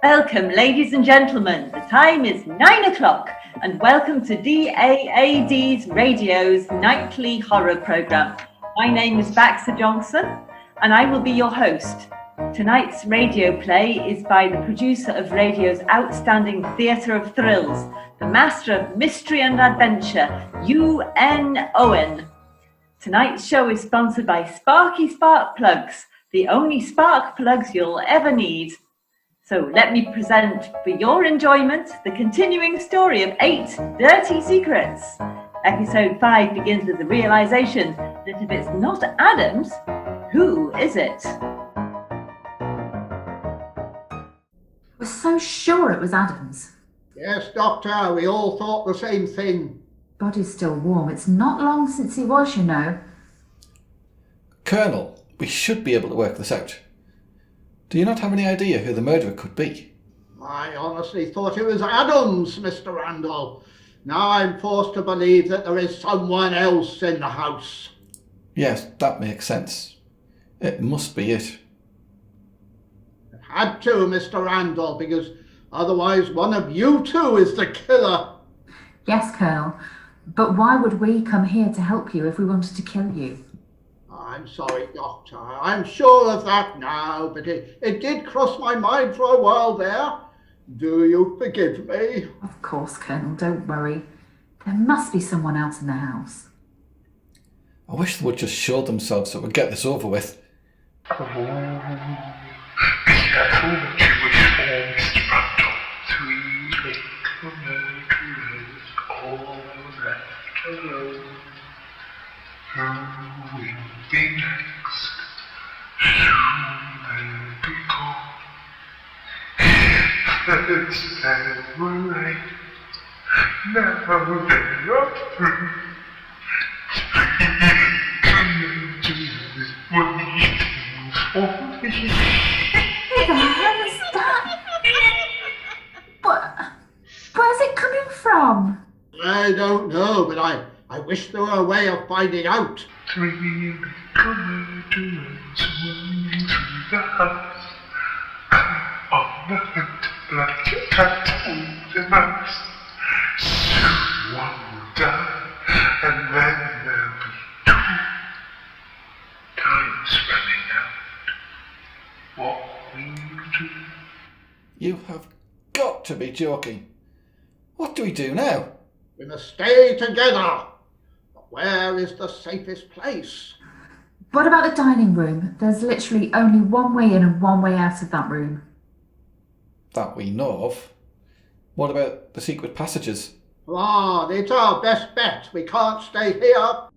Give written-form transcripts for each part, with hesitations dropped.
Welcome, ladies and gentlemen. The time is 9 o'clock, and welcome to DAAD's Radio's nightly horror programme. My name is Baxter Johnson, and I will be your host. Tonight's radio play is by the producer of radio's outstanding theatre of thrills, the master of mystery and adventure, UN Owen. Tonight's show is sponsored by Sparky Spark Plugs, the only spark plugs you'll ever need. So let me present for your enjoyment the continuing story of 8 Dirty Secrets. Episode 5 begins with the realisation that if it's not Adams, who is it? We're so sure it was Adams. Yes, Doctor, we all thought the same thing. Body's still warm. It's not long since he was, you know. Colonel, we should be able to work this out. Do you not have any idea who the murderer could be? I honestly thought it was Adams, Mr. Randall. Now I'm forced to believe that there is someone else in the house. Yes, that makes sense. It must be it. It had to, Mr. Randall, because otherwise one of you two is the killer. Yes, Colonel. But why would we come here to help you if we wanted to kill you? I'm sorry, Doctor. I'm sure of that now, but it did cross my mind for a while there. Do you forgive me? Of course, Colonel. Don't worry. There must be someone else in the house. I wish they would just show themselves so we'd get this over with. Oh, be careful what you wish for, Mr. Randall. 3 little murderers all left alone. Who will be next? Soon they'll be gone. It's never late. Now they are free. Who the hell is that? Where's it coming from? I don't know, but I wish there were a way of finding out. 3 little murderers running through the house. On the hunt like a cat with a mouse. Soon one will die, and then there'll be 2. Time's running out. What will you do? You have got to be joking. What do we do now? We must stay together. But where is the safest place? What about the dining room? There's literally only one way in and one way out of that room. That we know of. What about the secret passages? It's our best bet. We can't stay here.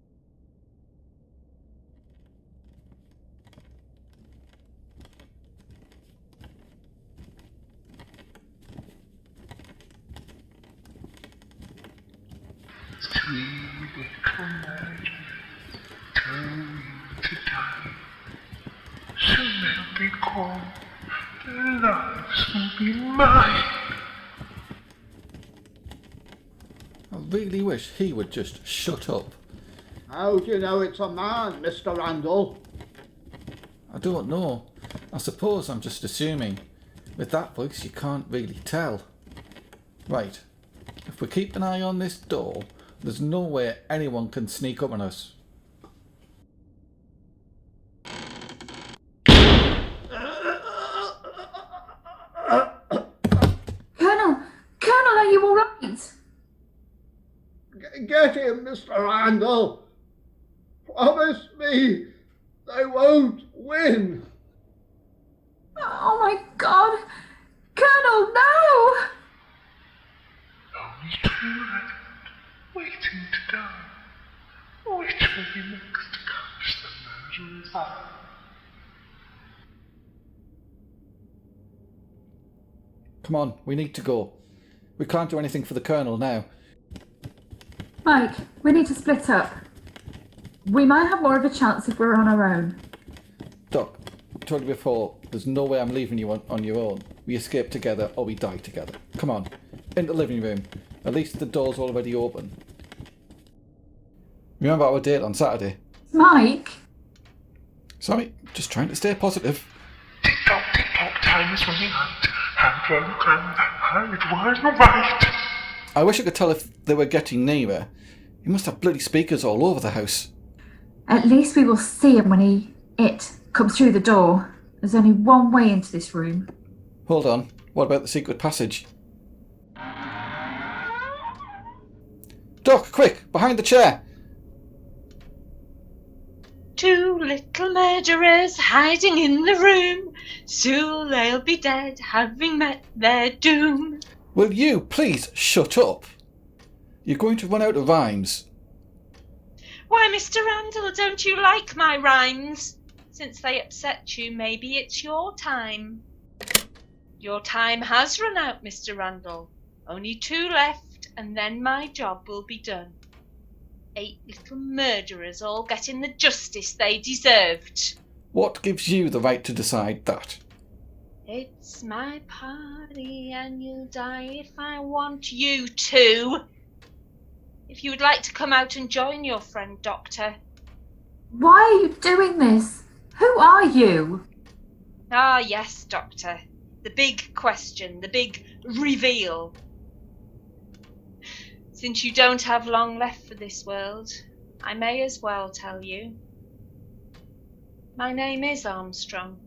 Little murderers tell you to die. Soon they'll be gone. Their lives will be mine. I really wish he would just shut up. How do you know it's a man, Mr. Randall? I don't know. I suppose I'm just assuming. With that voice you can't really tell. Right. If we keep an eye on this door, there's no way anyone can sneak up on us. Colonel, are you all right? Get him, Mr. Randall. Promise me they won't win. Oh my God. Colonel, no! Only 2 left, waiting to die. Which will be next to catch the murderer's eye? Come on, we need to go. We can't do anything for the Colonel now. Mike, we need to split up. We might have more of a chance if we're on our own. Doc, I told you before, there's no way I'm leaving you on your own. We escape together or we die together. Come on, in the living room. At least the door's already open. Remember our date on Saturday? Mike? Sorry, just trying to stay positive. Tick-tock, time is running out. Hide while you can, hide while you might. I wish I could tell if they were getting nearer. He must have bloody speakers all over the house. At least we will see him when it comes through the door. There's only one way into this room. Hold on, what about the secret passage? Doc, quick, behind the chair! Two little murderers hiding in the room. Soon they'll be dead, having met their doom. Will you please shut up? You're going to run out of rhymes. Why, Mr. Randall, don't you like my rhymes? Since they upset you, maybe it's your time. Your time has run out, Mr. Randall. Only 2 left, and then my job will be done. 8 little murderers all getting the justice they deserved. What gives you the right to decide that? It's my party, and you'll die if I want you to. If you would like to come out and join your friend, Doctor. Why are you doing this? Who are you? Ah, yes, Doctor. The big question, the big reveal. Since you don't have long left for this world, I may as well tell you. My name is Armstrong.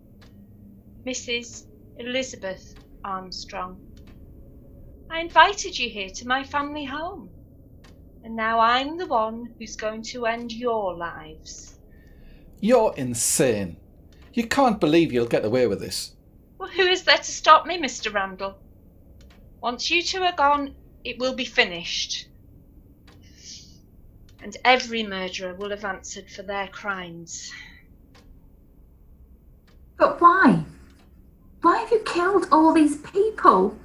Mrs. Elizabeth Armstrong. I invited you here to my family home. And now I'm the one who's going to end your lives. You're insane. You can't believe you'll get away with this. Well, who is there to stop me, Mr. Randall? Once you two are gone, it will be finished. And every murderer will have answered for their crimes. But why? Why have you killed all these people?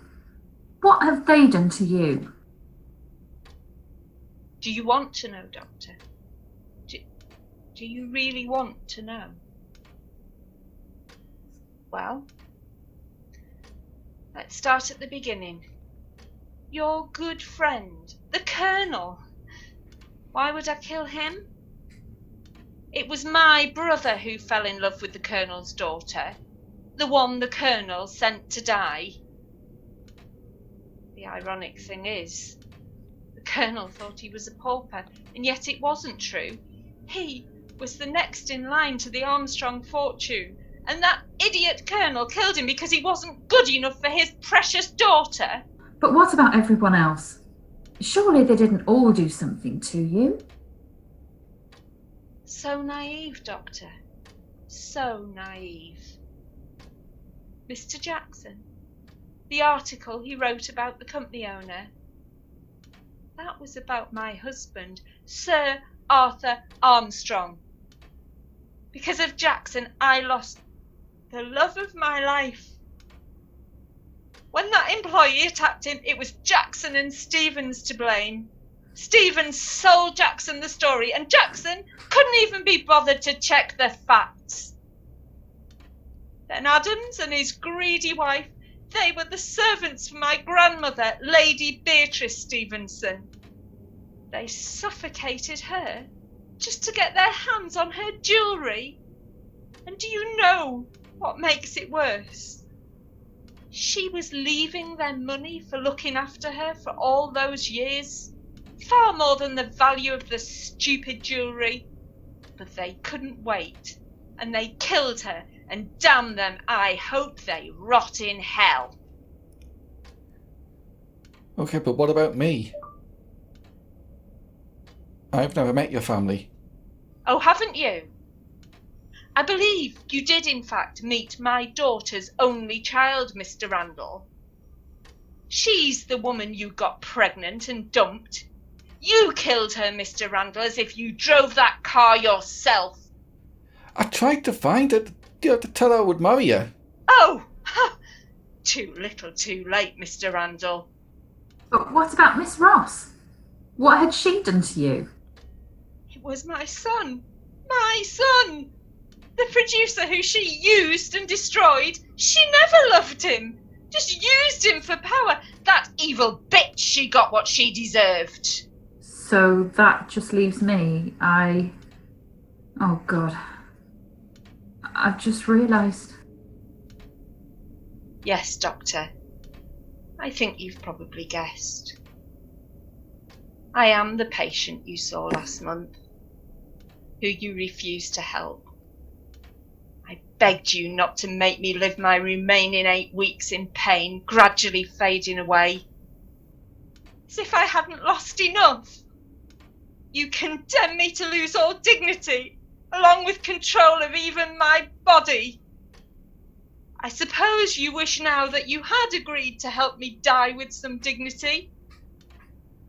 What have they done to you? Do you want to know, Doctor? Do you really want to know? Well, let's start at the beginning. Your good friend, the Colonel. Why would I kill him? It was my brother who fell in love with the Colonel's daughter, the one the Colonel sent to die. The ironic thing is, the Colonel thought he was a pauper, and yet it wasn't true. He was the next in line to the Armstrong fortune, and that idiot Colonel killed him because he wasn't good enough for his precious daughter. But what about everyone else? Surely they didn't all do something to you? So naive, Doctor. So naive. Mr. Jackson, the article he wrote about the company owner, that was about my husband, Sir Arthur Armstrong. Because of Jackson, I lost the love of my life. When that employee attacked him, it was Jackson and Stevens to blame. Stevens sold Jackson the story, and Jackson couldn't even be bothered to check the facts. Then Adams and his greedy wife, they were the servants for my grandmother, Lady Beatrice Stevenson. They suffocated her just to get their hands on her jewellery. And do you know what makes it worse? She was leaving them money for looking after her for all those years. Far more than the value of the stupid jewellery. But they couldn't wait, and they killed her, and damn them, I hope they rot in hell. Okay, but what about me? I've never met your family. Oh, haven't you? I believe you did in fact meet my daughter's only child, Mr. Randall. She's the woman you got pregnant and dumped. You killed her, Mr. Randall, as if you drove that car yourself. I tried to find it, to tell her I would marry her. Oh, too little too late, Mr. Randall. But what about Miss Ross? What had she done to you? It was my son. My son! The producer who she used and destroyed. She never loved him. Just used him for power. That evil bitch, she got what she deserved. So that just leaves me. Oh God. I've just realised. Yes, Doctor. I think you've probably guessed. I am the patient you saw last month, who you refused to help. I begged you not to make me live my remaining 8 weeks in pain, gradually fading away. As if I hadn't lost enough. You condemn me to lose all dignity, along with control of even my body. I suppose you wish now that you had agreed to help me die with some dignity.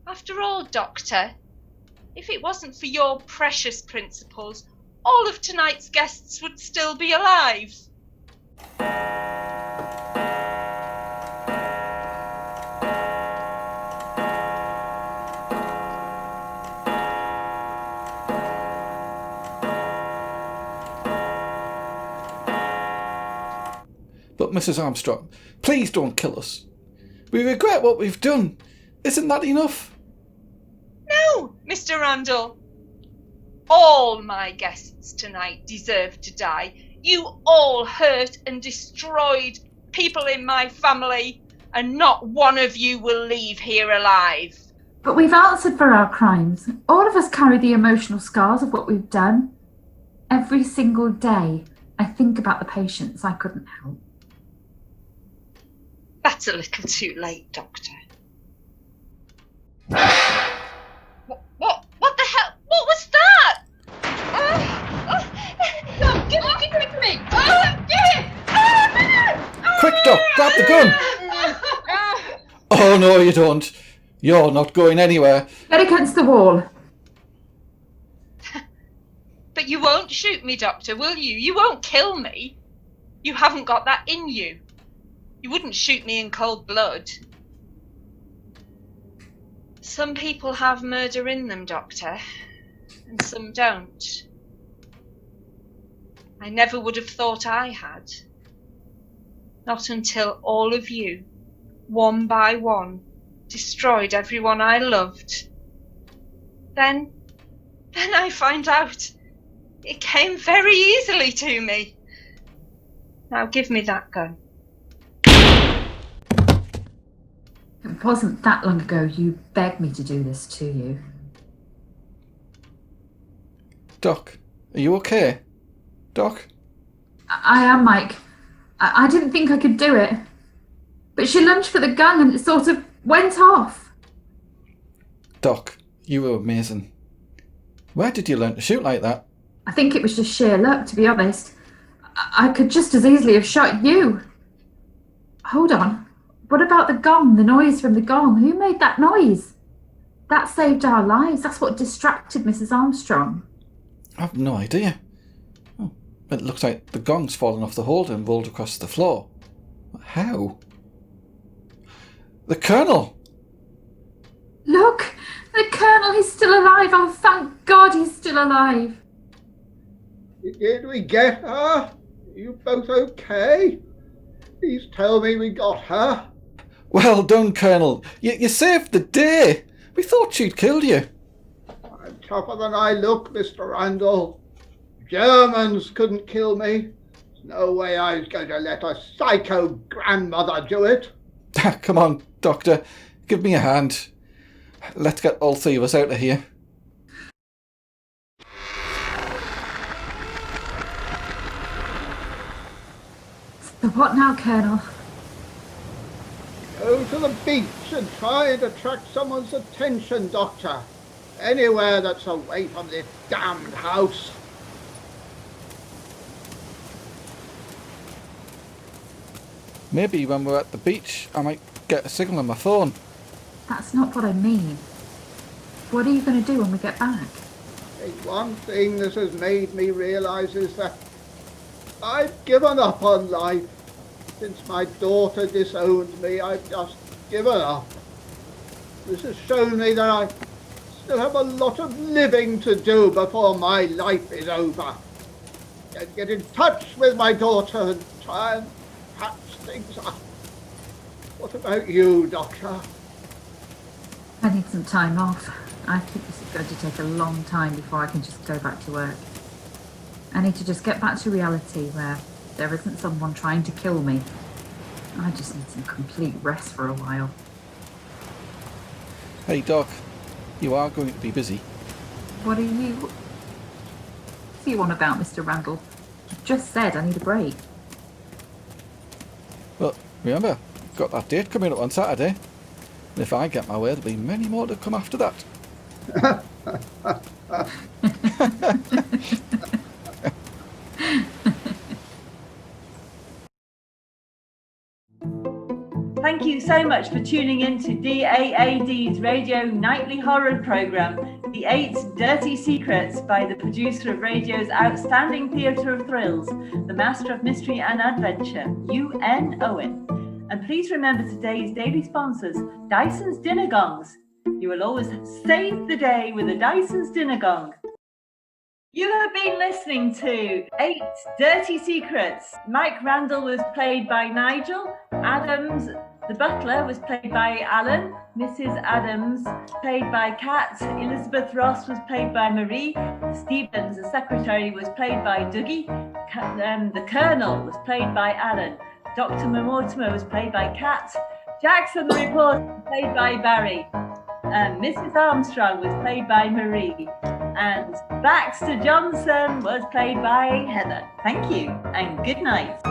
After all, Doctor, if it wasn't for your precious principles, all of tonight's guests would still be alive. But Mrs. Armstrong, please don't kill us. We regret what we've done. Isn't that enough? No, Mr. Randall. All my guests tonight deserve to die. You all hurt and destroyed people in my family, and not one of you will leave here alive. But we've answered for our crimes. All of us carry the emotional scars of what we've done. Every single day, I think about the patients I couldn't help. That's a little too late, Doctor. What the hell? What was that? Give it to me! Quick, Doc, grab the gun! Oh, no, you don't. You're not going anywhere. Get against the wall. But you won't shoot me, Doctor, will you? You won't kill me. You haven't got that in you. You wouldn't shoot me in cold blood. Some people have murder in them, Doctor, and some don't. I never would have thought I had. Not until all of you, one by one, destroyed everyone I loved. Then I find out it came very easily to me. Now give me that gun. It wasn't that long ago you begged me to do this to you. Doc, are you okay? Doc? I am, Mike. I didn't think I could do it. But she lunged for the gun and it sort of went off. Doc, you were amazing. Where did you learn to shoot like that? I think it was just sheer luck, to be honest. I could just as easily have shot you. Hold on. What about the gong, the noise from the gong? Who made that noise? That saved our lives. That's what distracted Mrs. Armstrong. I've no idea. Oh, it looks like the gong's fallen off the holder and rolled across the floor. How? The Colonel! Look! The Colonel, he's still alive. Oh, thank God he's still alive. Did we get her? Are you both okay? Please tell me we got her. Well done, Colonel. You saved the day. We thought she'd killed you. I'm tougher than I look, Mr. Randall. Germans couldn't kill me. There's no way I was going to let a psycho grandmother do it. Come on, Doctor. Give me a hand. Let's get all three of us out of here. So what now, Colonel? Go to the beach and try and attract someone's attention, Doctor. Anywhere that's away from this damned house. Maybe when we're at the beach, I might get a signal on my phone. That's not what I mean. What are you going to do when we get back? The one thing this has made me realise is that I've given up on life. Since my daughter disowned me, I've just given up. This has shown me that I still have a lot of living to do before my life is over. And get in touch with my daughter and try and patch things up. What about you, Doctor? I need some time off. I think this is going to take a long time before I can just go back to work. I need to just get back to reality where there isn't someone trying to kill me. I just need some complete rest for a while. Hey, Doc, you are going to be busy. What do you want about, Mr. Randall? You just said I need a break. But remember, got that date coming up on Saturday. And if I get my way, there'll be many more to come after that. Thank you so much for tuning in to DAAD's radio nightly horror programme, The 8 Dirty Secrets, by the producer of radio's outstanding theatre of thrills, the master of mystery and adventure, UN Owen. And please remember today's daily sponsors, Dyson's Dinner Gongs. You will always save the day with a Dyson's Dinner Gong. You have been listening to 8 Dirty Secrets. Mike Randall was played by Nigel. Adams, the butler, was played by Alan. Mrs. Adams, played by Kat. Elizabeth Ross was played by Marie. Stevens, the secretary, was played by Dougie. The colonel was played by Alan. Dr. Mortimer was played by Kat. Jackson, the reporter, was played by Barry. Mrs. Armstrong was played by Marie. And Baxter Johnson was played by Heather. Thank you and good night.